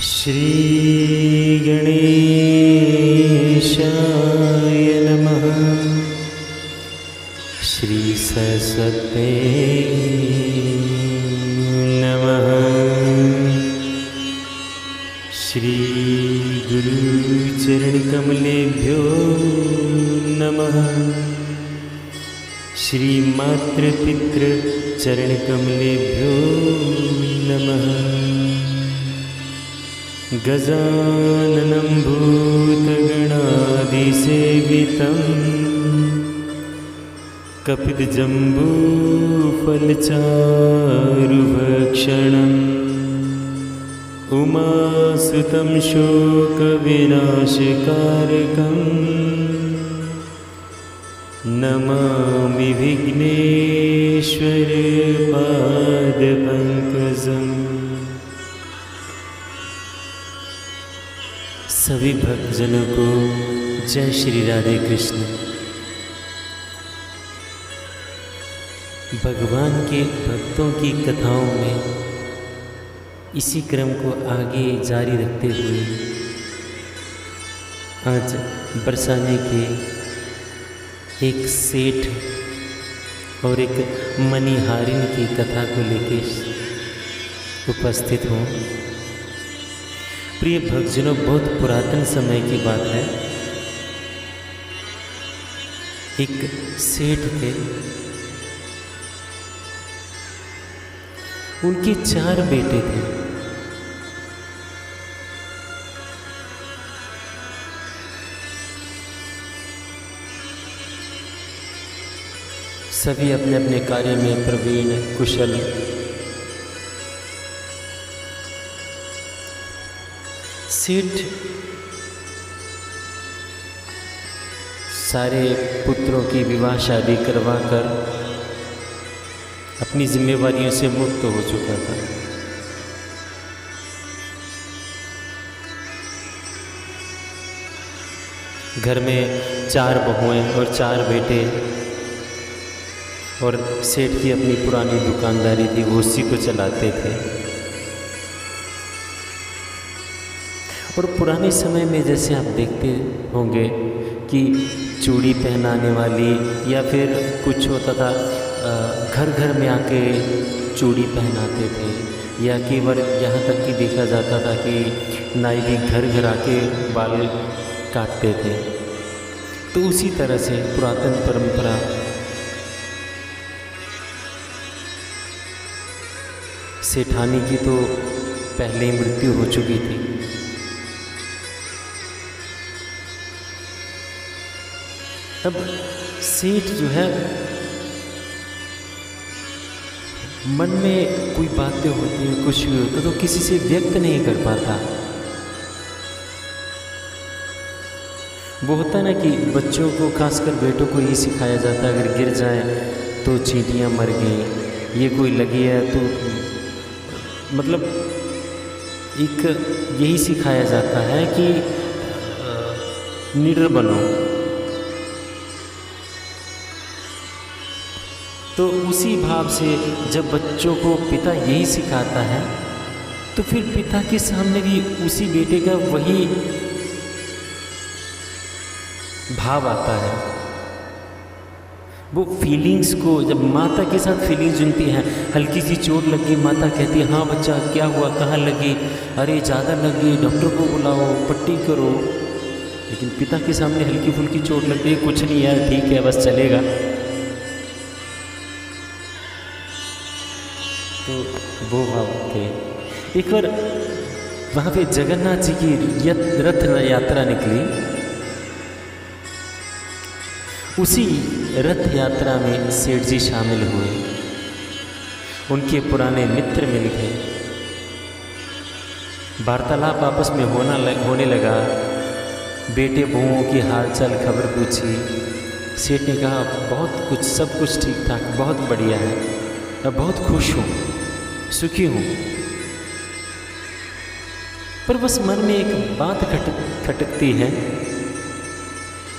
श्री गणेशाय नमः। श्री सरस्वते नमः। श्री गुरुचरणकमलेभ्यो नमः। श्री मातृपितृचरणकमलेभ्यो नमः। गजाननं भूतगणादिसेवितं कपितजम्बूफलचारुभक्षणम् उमासुतं शोकविनाशकारकम् नमामि विघ्नेश्वरपादपङ्कजम्। सभी भक्तजनों को जय श्री राधे कृष्ण। भगवान के भक्तों की कथाओं में इसी क्रम को आगे जारी रखते हुए आज बरसाने के एक सेठ और एक मणिहारिन की कथा को लेकर उपस्थित हूँ। प्रिय भक्तजनों, बहुत पुरातन समय की बात है। एक सेठ थे, उनके 4 बेटे थे। सभी अपने अपने कार्य में प्रवीण कुशल। सेठ सारे पुत्रों की विवाह शादी करवाकर अपनी जिम्मेवारियों से मुक्त हो चुका था। घर में 4 बहुएं और 4 बेटे और सेठ की अपनी पुरानी दुकानदारी थी, वो उसी को चलाते थे। और पुराने समय में जैसे आप देखते होंगे कि चूड़ी पहनाने वाली या फिर कुछ होता था, घर घर में आके चूड़ी पहनाते थे, या केवल यहाँ तक कि देखा जाता था कि नाई भी घर घर आके बाल काटते थे। तो उसी तरह से पुरातन परंपरा सेठानी की तो पहले ही मृत्यु हो चुकी थी। अब सेठ जो है, मन में कोई बातें होती हैं, कुछ भी होता तो किसी से व्यक्त नहीं कर पाता। वो होता ना कि बच्चों को, खासकर बेटों को ये सिखाया जाता है, अगर गिर जाए तो चींटियां मर गई, ये कोई लगी है तो मतलब एक यही सिखाया जाता है कि निडर बनो। तो उसी भाव से जब बच्चों को पिता यही सिखाता है तो फिर पिता के सामने भी उसी बेटे का वही भाव आता है। वो फीलिंग्स को, जब माता के साथ फीलिंग्स जुड़ती हैं, हल्की सी चोट लग गई, माता कहती है हाँ बच्चा क्या हुआ, कहाँ लगी, अरे ज़्यादा लग गई, डॉक्टर को बुलाओ, पट्टी करो। लेकिन पिता के सामने हल्की फुल्की चोट लग गई, कुछ नहीं यार, ठीक है, बस चलेगा। तो वो भाव थे। एक बार वहाँ पे जगन्नाथ जी की रथ यात्रा निकली। उसी रथ यात्रा में सेठ जी शामिल हुए। उनके पुराने मित्र मिल गए, वार्तालाप आपस में होने लगा। बेटे बहुओं की हालचाल खबर पूछी। सेठ ने कहा बहुत कुछ, सब कुछ ठीक ठाक, बहुत बढ़िया है, मैं बहुत खुश हूँ, सुखी हूँ। पर बस मन में एक बात खटकती है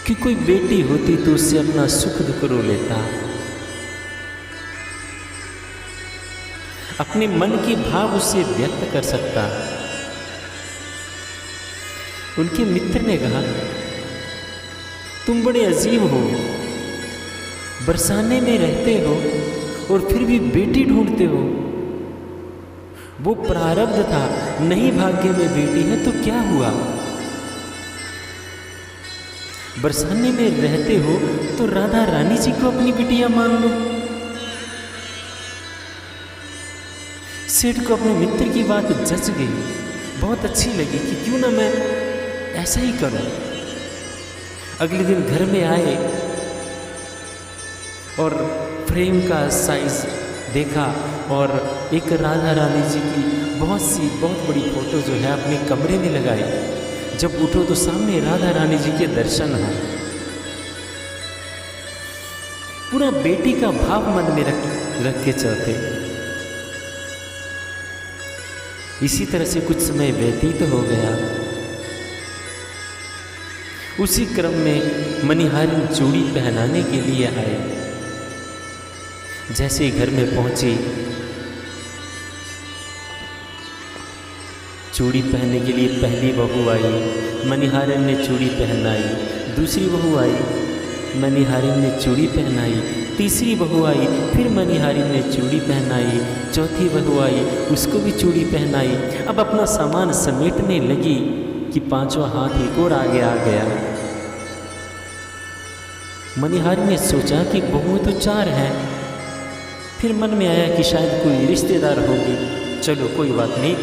कि कोई बेटी होती तो उससे अपना सुख दुख रो लेता, अपने मन की भाव उससे व्यक्त कर सकता। उनके मित्र ने कहा, तुम बड़े अजीब हो, बरसाने में रहते हो और फिर भी बेटी ढूंढते हो। वो प्रारब्ध था, नहीं भाग्य में बेटी है तो क्या हुआ? बरसाने में रहते हो तो राधा रानी जी को अपनी बिटिया मान लो। सेठ को अपने मित्र की बात जच गई, बहुत अच्छी लगी कि क्यों ना मैं ऐसा ही करूं। अगले दिन घर में आए और फ्रेम का साइज देखा और एक राधा रानी जी की बहुत बड़ी फोटो जो है अपने कमरे में लगाई। जब उठो तो सामने राधा रानी जी के दर्शन हैं। पूरा बेटी का भाव मन में रख के चलते। इसी तरह से कुछ समय व्यतीत हो गया। उसी क्रम में मनिहारिन चूड़ी पहनाने के लिए आए। जैसे ही घर में पहुंची, चूड़ी पहनने के लिए पहली बहू आई, मनिहारिन ने चूड़ी पहनाई। दूसरी बहू आई, मनिहारिन ने चूड़ी पहनाई। तीसरी बहू आई, फिर मनिहारिन ने चूड़ी पहनाई। चौथी बहू आई, उसको भी चूड़ी पहनाई। अब अपना सामान समेटने लगी कि पांचवा हाथ एक और आगे आ गया। मनिहारिन ने सोचा कि बहुएं तो 4 हैं। फिर मन में आया कि शायद कोई रिश्तेदार होगी, चलो कोई बात नहीं,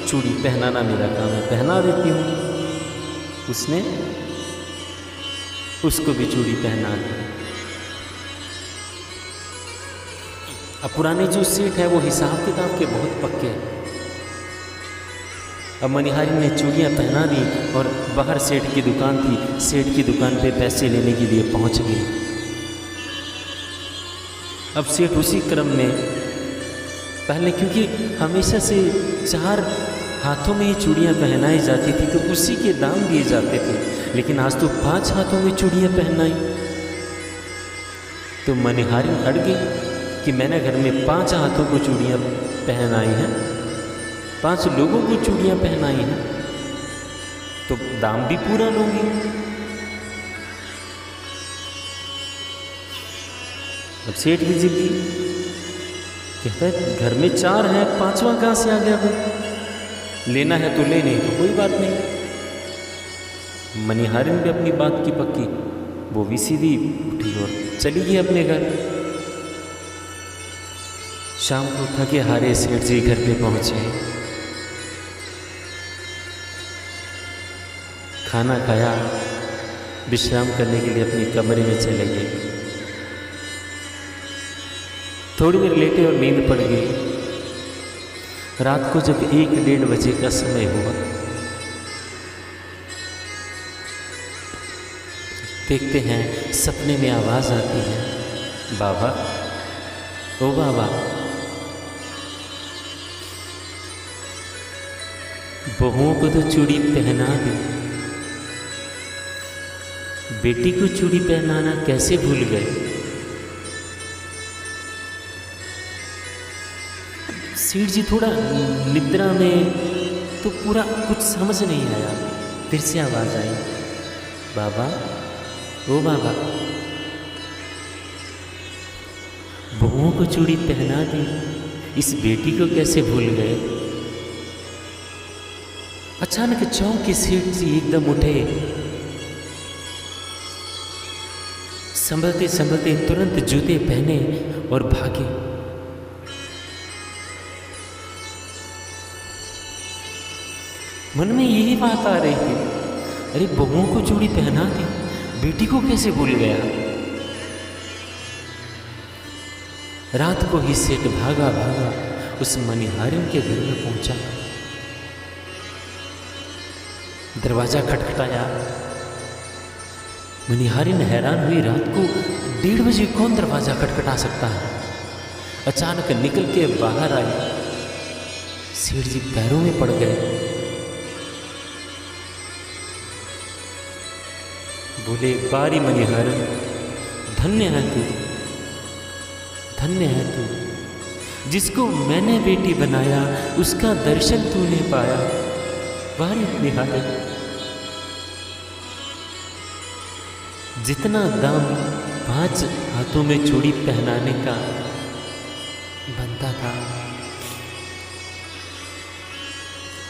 चूड़ी पहनाना मेरा काम है, पहना देती हूँ। उसने उसको भी चूड़ी पहना दी। अब पुराने जो सेठ है वो हिसाब किताब के बहुत पक्के हैं। अब मनिहारिन ने चूड़ियाँ पहना दी और बाहर सेठ की दुकान थी, सेठ की दुकान पे पैसे लेने के लिए पहुँच गई। अब सेठ उसी क्रम में, पहले क्योंकि हमेशा से 4 हाथों में ही चूड़ियाँ पहनाई जाती थी तो उसी के दाम दिए जाते थे, लेकिन आज तो 5 हाथों में चूड़ियाँ पहनाई। तो मनिहारिन अड़ गई कि मैंने घर में 5 हाथों को चूड़ियाँ पहनाई हैं, 5 लोगों को चूड़ियाँ पहनाई हैं, तो दाम भी पूरा लूँगी। अब सेठ भी जिद्दी, कहता है घर में 4 हैं, 5वां कहाँ से आ गया भाई? लेना है तो ले, नहीं तो कोई बात नहीं। मनिहारिन भी अपनी बात की पक्की, वो भी सीधी उठी और चली गई अपने घर। शाम को थके हारे सेठ जी घर पे पहुंचे, खाना खाया, विश्राम करने के लिए अपने कमरे में चले गए। थोड़ी देर लेटे और नींद पड़ गई। रात को जब 1-1:30 बजे का समय हुआ, देखते हैं सपने में आवाज आती है, बाबा, ओ बाबा, बहुओं को तो चूड़ी पहना दी, बेटी को चूड़ी पहनाना कैसे भूल गए? सेठ जी थोड़ा निद्रा में तो पूरा कुछ समझ नहीं आया। फिर से आवाज आई, बाबा, ओ बाबा, बहुओं को चूड़ी पहना दी, इस बेटी को कैसे भूल गए? अचानक चौंक के सेठ जी एकदम उठे, संभलते संभलते तुरंत जूते पहने और भागे। मन में यही बात आ रही थी, अरे बहुओं को चूड़ी पहना दी, बेटी को कैसे भूल गया? रात को ही सेठ भागा भागा उस मनिहारिन के घर में पहुंचा। दरवाजा खटखटाया। मनिहारिन हैरान हुई, रात को 1:30 बजे कौन दरवाजा खटखटा सकता है? अचानक निकल के बाहर आई। सेठ जी पैरों में पड़ गए, बोले, बारी मनिहारिन, धन्य है तू, धन्य है तू, जिसको मैंने बेटी बनाया उसका दर्शन तूने पाया। बारी मनिहारिन, जितना दाम 5 हाथों में चूड़ी पहनाने का बनता था,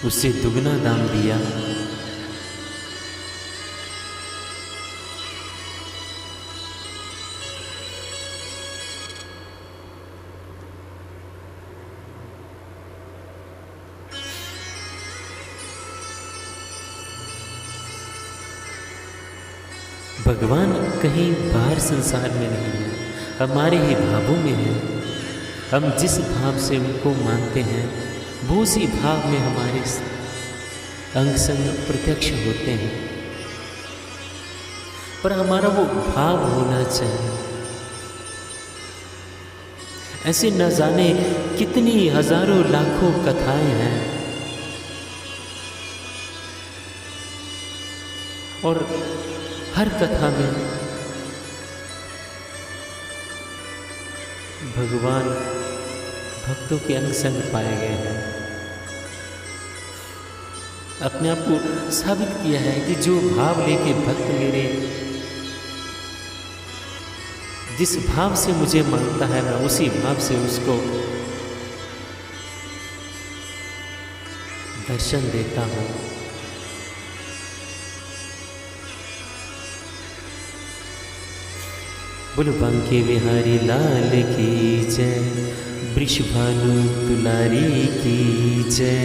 उससे दुगना दाम दिया। भगवान कहीं बाहर संसार में नहीं है, हमारे ही भावों में है। हम जिस भाव से उनको मानते हैं वो उसी भाव में हमारे अंग संग प्रत्यक्ष होते हैं। पर हमारा वो भाव होना चाहिए। ऐसे न जाने कितनी हजारों लाखों कथाएं हैं, और हर कथा में भगवान भक्तों के अंग संग पाए गए हैं। अपने आप को साबित किया है कि जो भाव लेके भक्त मेरे जिस भाव से मुझे मानता है, मैं उसी भाव से उसको दर्शन देता हूँ। बोलो बांके बिहारी लाल की जय, वृषभानु दुलारी की जय,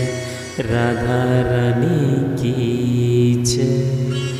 राधा रानी की जय।